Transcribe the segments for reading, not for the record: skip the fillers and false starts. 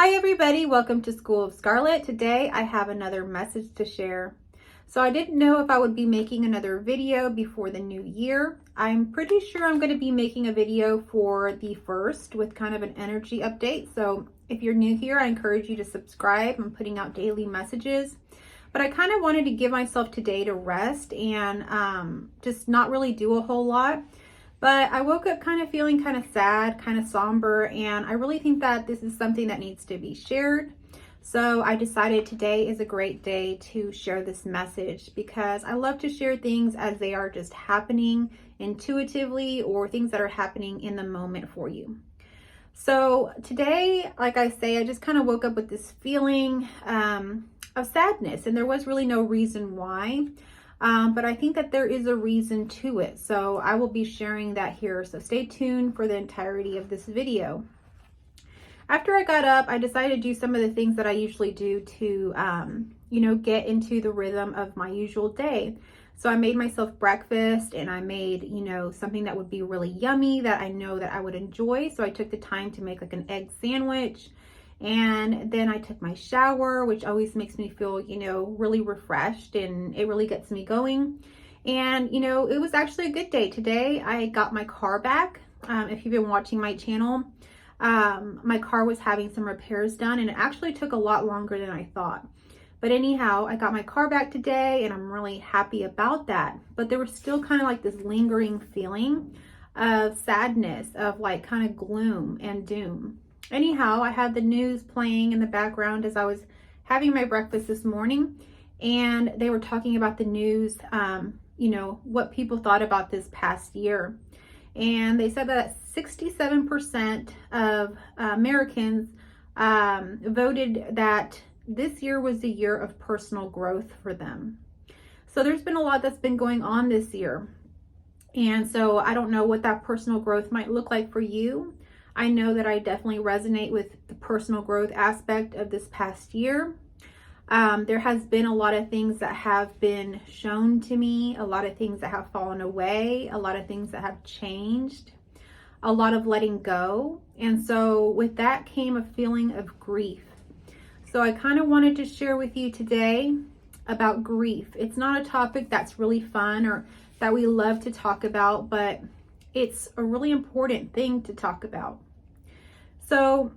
Hi everybody, welcome to School of Scarlet. Today I have another message to share. So I didn't know if I would be making another video before the new year. I'm pretty sure I'm going to be making a video for the 1st with kind of an energy update. So if you're new here, I encourage you to subscribe. I'm putting out daily messages. But I kind of wanted to give myself today to rest and just not really do a whole lot. But I woke up kind of feeling kind of sad, kind of somber, and I really think that this is something that needs to be shared. So I decided today is a great day to share this message because I love to share things as they are just happening intuitively or things that are happening in the moment for you. So today, like I say, I just kind of woke up with this feeling of sadness, and there was really no reason why. But I think that there is a reason to it. So I will be sharing that here. So stay tuned for the entirety of this video. After I got up, I decided to do some of the things that I usually do to, get into the rhythm of my usual day. So I made myself breakfast and I made, something that would be really yummy that I know that I would enjoy. So I took the time to make like an egg sandwich. And then I took my shower, which always makes me feel, really refreshed, and it really gets me going. And, it was actually a good day. Today, I got my car back. If you've been watching my channel, my car was having some repairs done, and it actually took a lot longer than I thought. But anyhow, I got my car back today, and I'm really happy about that. But there was still kind of like this lingering feeling of sadness, of like kind of gloom and doom. Anyhow, I had the news playing in the background as I was having my breakfast this morning, and they were talking about the news, what people thought about this past year. And they said that 67% of Americans voted that this year was the year of personal growth for them. So there's been a lot that's been going on this year. And so I don't know what that personal growth might look like for you. I know that I definitely resonate with the personal growth aspect of this past year. There has been a lot of things that have been shown to me, a lot of things that have fallen away, a lot of things that have changed, a lot of letting go. And so with that came a feeling of grief. So I kind of wanted to share with you today about grief. It's not a topic that's really fun or that we love to talk about, but it's a really important thing to talk about. So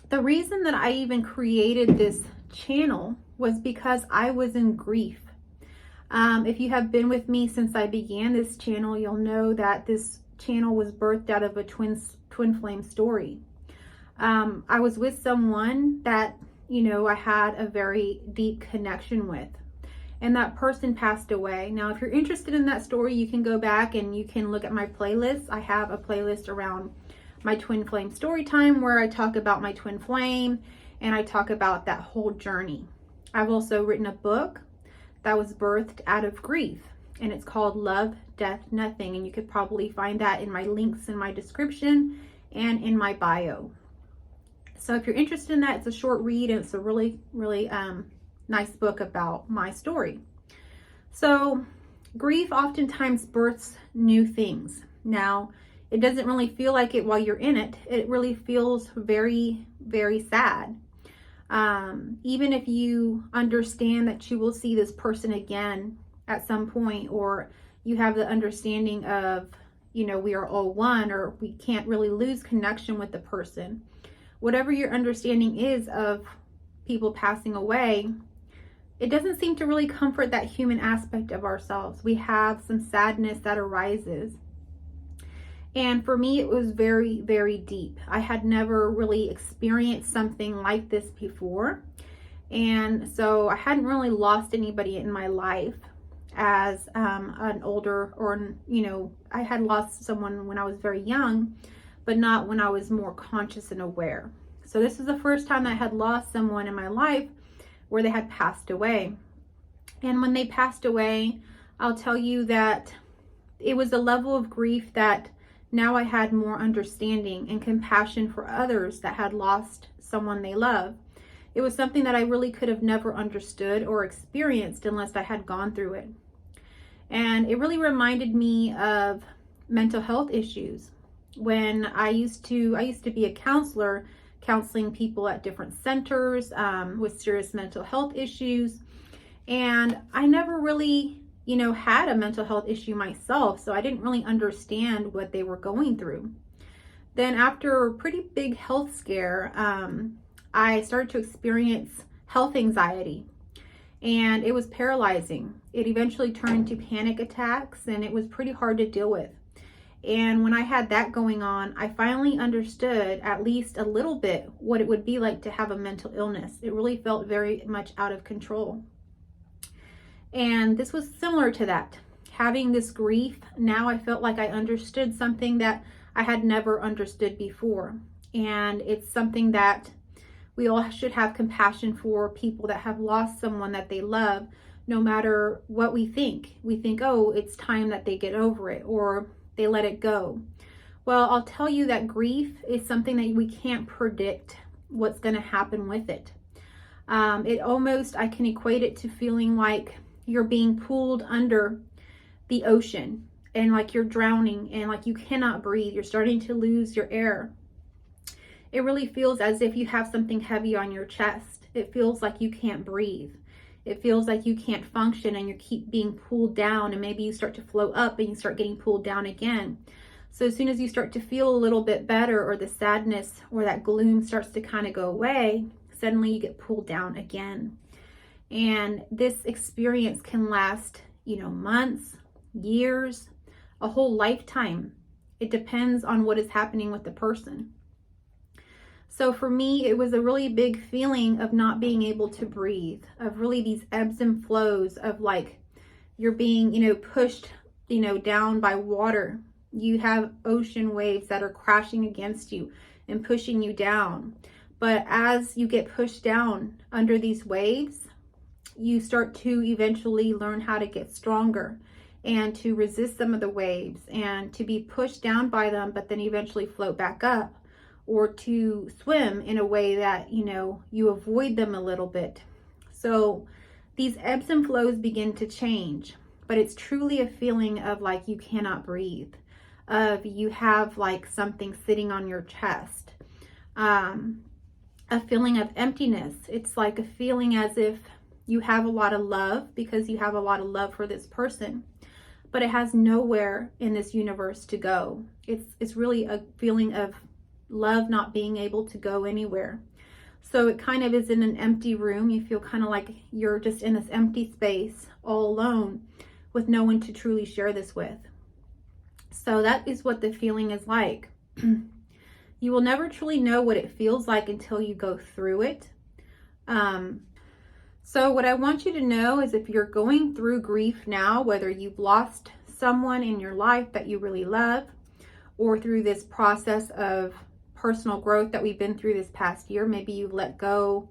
the reason that I even created this channel was because I was in grief. If you have been with me since I began this channel, you'll know that this channel was birthed out of a twin flame story. I was with someone that, I had a very deep connection with. And that person passed away. Now, if you're interested in that story, you can go back and you can look at my playlist. I have a playlist around my twin flame story time where I talk about my twin flame and I talk about that whole journey. I've also written a book that was birthed out of grief, and it's called Love, Death, Nothing. And you could probably find that in my links in my description and in my bio. So if you're interested in that, it's a short read and it's a really, really nice book about my story. So grief oftentimes births new things. Now, it doesn't really feel like it while you're in it. It really feels very, very sad. Even if you understand that you will see this person again at some point, or you have the understanding of, we are all one, or we can't really lose connection with the person. Whatever your understanding is of people passing away, it doesn't seem to really comfort that human aspect of ourselves. We have some sadness that arises. And for me, it was very, very deep. I had never really experienced something like this before. And so I hadn't really lost anybody in my life as an older, or, I had lost someone when I was very young, but not when I was more conscious and aware. So this is the first time I had lost someone in my life where they had passed away. And when they passed away, I'll tell you that it was a level of grief that now I had more understanding and compassion for others that had lost someone they love. It was something that I really could have never understood or experienced unless I had gone through it. And it really reminded me of mental health issues. When I used to be a counselor counseling people at different centers with serious mental health issues. And I never really, had a mental health issue myself, so I didn't really understand what they were going through. Then after a pretty big health scare, I started to experience health anxiety, and it was paralyzing. It eventually turned to panic attacks, and it was pretty hard to deal with. And when I had that going on, I finally understood at least a little bit what it would be like to have a mental illness. It really felt very much out of control. And this was similar to that. Having this grief, now I felt like I understood something that I had never understood before. And it's something that we all should have compassion for people that have lost someone that they love, no matter what we think. We think, oh, it's time that they get over it, or they let it go. Well, I'll tell you that grief is something that we can't predict what's going to happen with it. I can equate it to feeling like you're being pulled under the ocean and like you're drowning and like you cannot breathe. You're starting to lose your air. It really feels as if you have something heavy on your chest. It feels like you can't breathe. It feels like you can't function and you keep being pulled down, and maybe you start to float up and you start getting pulled down again. So as soon as you start to feel a little bit better, or the sadness or that gloom starts to kind of go away, suddenly you get pulled down again. And this experience can last, months, years, a whole lifetime. It depends on what is happening with the person. So for me, it was a really big feeling of not being able to breathe, of really these ebbs and flows of like you're being, pushed, down by water. You have ocean waves that are crashing against you and pushing you down. But as you get pushed down under these waves, you start to eventually learn how to get stronger and to resist some of the waves and to be pushed down by them, but then eventually float back up, or to swim in a way that, you avoid them a little bit. So these ebbs and flows begin to change, but it's truly a feeling of like you cannot breathe, of you have like something sitting on your chest, a feeling of emptiness. It's like a feeling as if you have a lot of love because you have a lot of love for this person, but it has nowhere in this universe to go. It's really a feeling of love not being able to go anywhere. So it kind of is in an empty room. You feel kind of like you're just in this empty space all alone with no one to truly share this with. So that is what the feeling is like. You will never truly know what it feels like until you go through it. So what I want you to know is, if you're going through grief now, whether you've lost someone in your life that you really love, or through this process of personal growth that we've been through this past year, maybe you've let go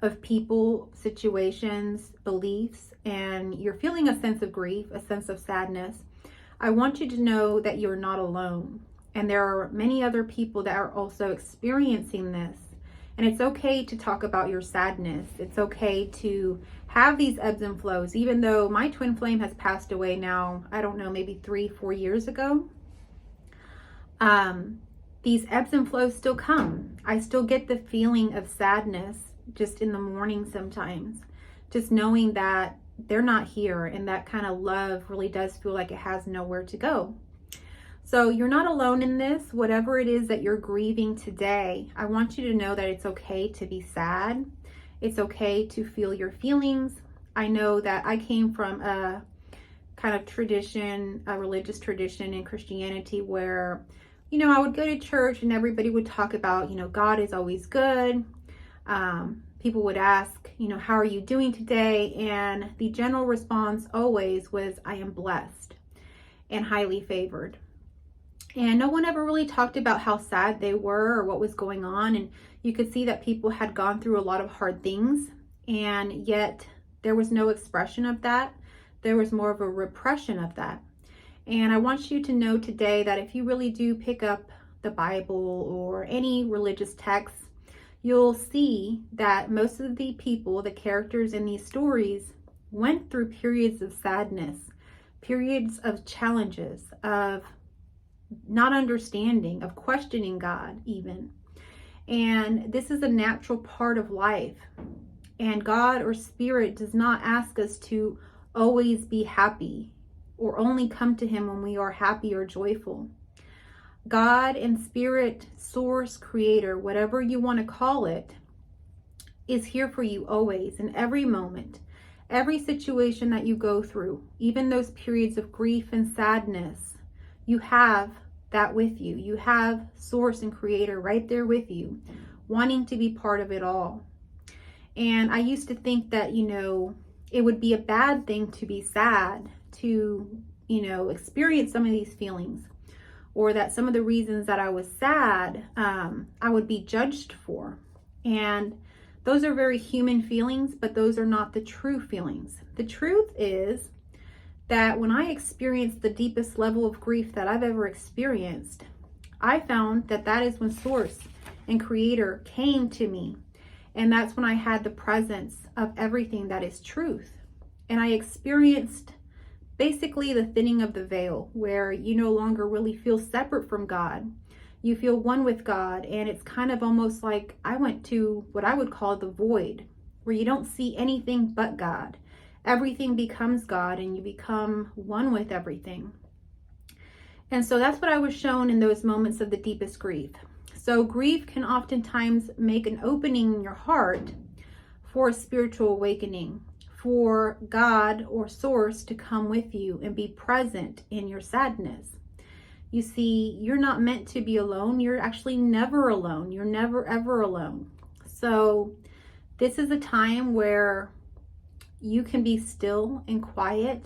of people, situations, beliefs, and you're feeling a sense of grief, a sense of sadness. I want you to know that you're not alone. And there are many other people that are also experiencing this. And it's okay to talk about your sadness. It's okay to have these ebbs and flows, even though my twin flame has passed away now, I don't know, maybe 3-4 years ago. These ebbs and flows still come. I still get the feeling of sadness just in the morning sometimes, just knowing that they're not here, and that kind of love really does feel like it has nowhere to go. So you're not alone in this. Whatever it is that you're grieving today, I want you to know that it's okay to be sad. It's okay to feel your feelings. I know that I came from a kind of tradition, a religious tradition in Christianity where, I would go to church and everybody would talk about, God is always good. People would ask, how are you doing today? And the general response always was, I am blessed and highly favored. And no one ever really talked about how sad they were or what was going on. And you could see that people had gone through a lot of hard things, and yet there was no expression of that. There was more of a repression of that. And I want you to know today that if you really do pick up the Bible or any religious text, you'll see that most of the people, the characters in these stories, went through periods of sadness, periods of challenges, of not understanding, of questioning God even. And this is a natural part of life. And God or Spirit does not ask us to always be happy or only come to Him when we are happy or joyful. God and Spirit, Source, Creator, whatever you want to call it, is here for you always, in every moment, every situation that you go through, even those periods of grief and sadness. You have that with you. You have Source and Creator right there with you, wanting to be part of it all. And I used to think that, it would be a bad thing to be sad, to, experience some of these feelings, or that some of the reasons that I was sad, I would be judged for. And those are very human feelings, but those are not the true feelings. The truth is that when I experienced the deepest level of grief that I've ever experienced, I found that that is when Source and Creator came to me. And that's when I had the presence of everything that is truth. And I experienced basically the thinning of the veil, where you no longer really feel separate from God. You feel one with God, and it's kind of almost like I went to what I would call the void, where you don't see anything but God. Everything becomes God, and you become one with everything. And so that's what I was shown in those moments of the deepest grief. So grief can oftentimes make an opening in your heart for a spiritual awakening, for God or Source to come with you and be present in your sadness. You see, you're not meant to be alone. You're actually never alone. You're never, ever alone. So this is a time where you can be still and quiet.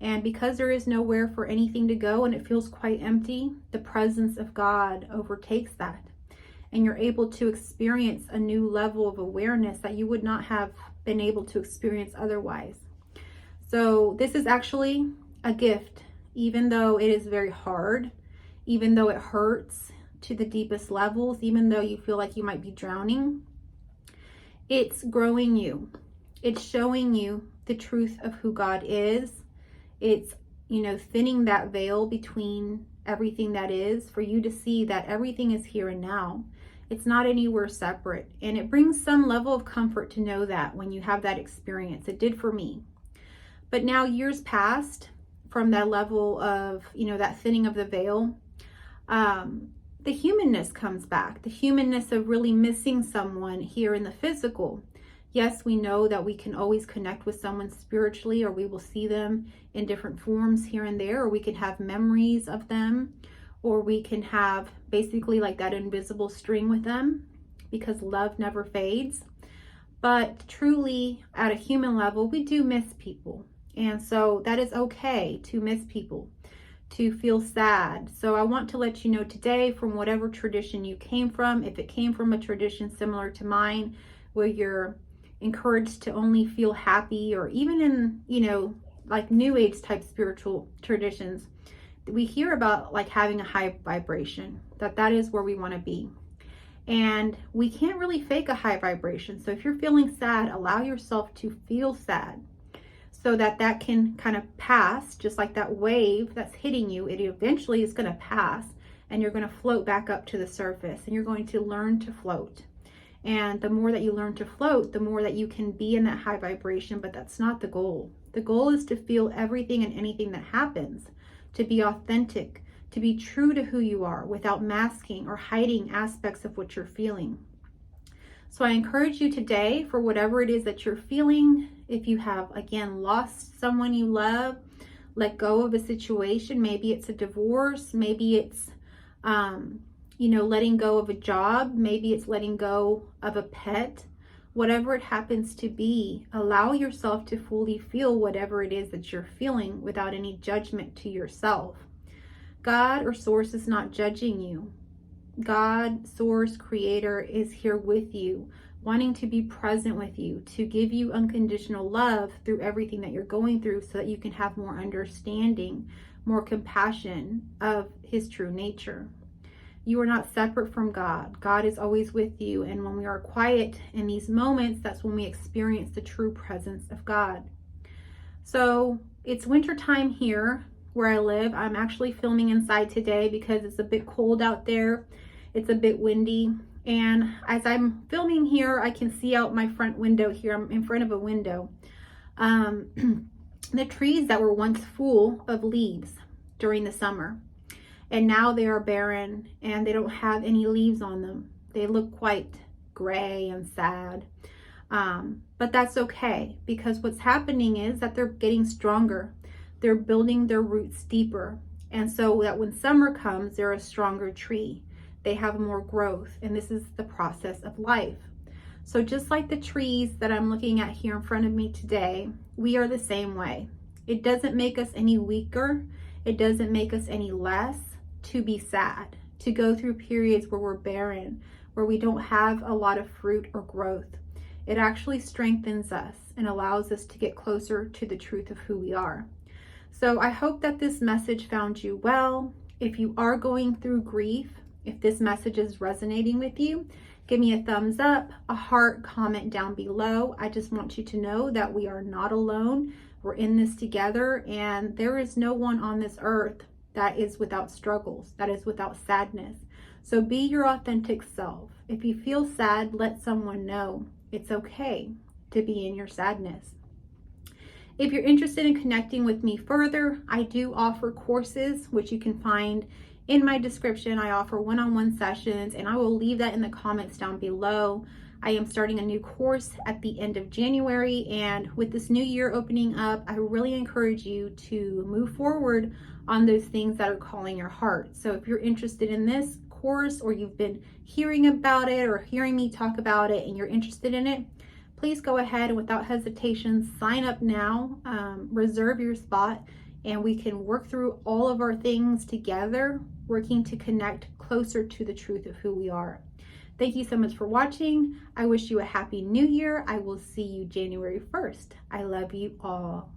And because there is nowhere for anything to go and it feels quite empty, the presence of God overtakes that. And you're able to experience a new level of awareness that you would not have been able to experience otherwise. So this is actually a gift. Even though it is very hard, even though it hurts to the deepest levels, even though you feel like you might be drowning, it's growing you. It's showing you the truth of who God is. It's, thinning that veil between everything that is, for you to see that everything is here and now. It's not anywhere separate. And it brings some level of comfort to know that when you have that experience. It did for me. But now years passed from that level of, that thinning of the veil, the humanness comes back, the humanness of really missing someone here in the physical. Yes, we know that we can always connect with someone spiritually, or we will see them in different forms here and there, or we can have memories of them, or we can have basically like that invisible string with them, because love never fades. But truly, at a human level, we do miss people. And so that is okay to miss people, to feel sad. So I want to let you know today, from whatever tradition you came from, if it came from a tradition similar to mine, where you're encouraged to only feel happy, or even in, like New Age type spiritual traditions, we hear about like having a high vibration, that is where we want to be. And we can't really fake a high vibration. So if you're feeling sad, allow yourself to feel sad, so that can kind of pass, just like that wave that's hitting you. It eventually is going to pass, and you're going to float back up to the surface, and you're going to learn to float. And the more that you learn to float, the more that you can be in that high vibration. But that's not the goal. The goal is to feel everything and anything that happens, to be authentic, to be true to who you are without masking or hiding aspects of what you're feeling. So I encourage you today, for whatever it is that you're feeling, if you have, again, lost someone you love, let go of a situation. Maybe it's a divorce. Maybe it's, letting go of a job. Maybe it's letting go of a pet. Whatever it happens to be, allow yourself to fully feel whatever it is that you're feeling without any judgment to yourself. God or Source is not judging you. God, Source, Creator is here with you, wanting to be present with you, to give you unconditional love through everything that you're going through, so that you can have more understanding, more compassion of His true nature. You are not separate from God. God is always with you. And when we are quiet in these moments, that's when we experience the true presence of God. So it's wintertime here where I live. I'm actually filming inside today because it's a bit cold out there. It's a bit windy. And as I'm filming here, I can see out my front window here. I'm in front of a window. The trees that were once full of leaves during the summer, and now they are barren and they don't have any leaves on them. They look quite gray and sad. But that's okay, because what's happening is that they're getting stronger. They're building their roots deeper. And so that when summer comes, they're a stronger tree. They have more growth. And this is the process of life. So just like the trees that I'm looking at here in front of me today, we are the same way. It doesn't make us any weaker. It doesn't make us any less to be sad, to go through periods where we're barren, where we don't have a lot of fruit or growth. It actually strengthens us and allows us to get closer to the truth of who we are. So I hope that this message found you well. If you are going through grief, if this message is resonating with you, give me a thumbs up, a heart, comment down below. I just want you to know that we are not alone. We're in this together, and there is no one on this earth that is without struggles, that is without sadness. So be your authentic self. If you feel sad, let someone know. It's okay to be in your sadness. If you're interested in connecting with me further, I do offer courses, which you can find in my description. I offer one-on-one sessions, and I will leave that in the comments down below. I am starting a new course at the end of January, and with this new year opening up, I really encourage you to move forward on those things that are calling your heart. So if you're interested in this course, or you've been hearing about it or hearing me talk about it and you're interested in it, please go ahead and without hesitation sign up now, reserve your spot, and we can work through all of our things together, working to connect closer to the truth of who we are. Thank you so much for watching. I wish you a happy new year. I will see you January 1st. I love you all.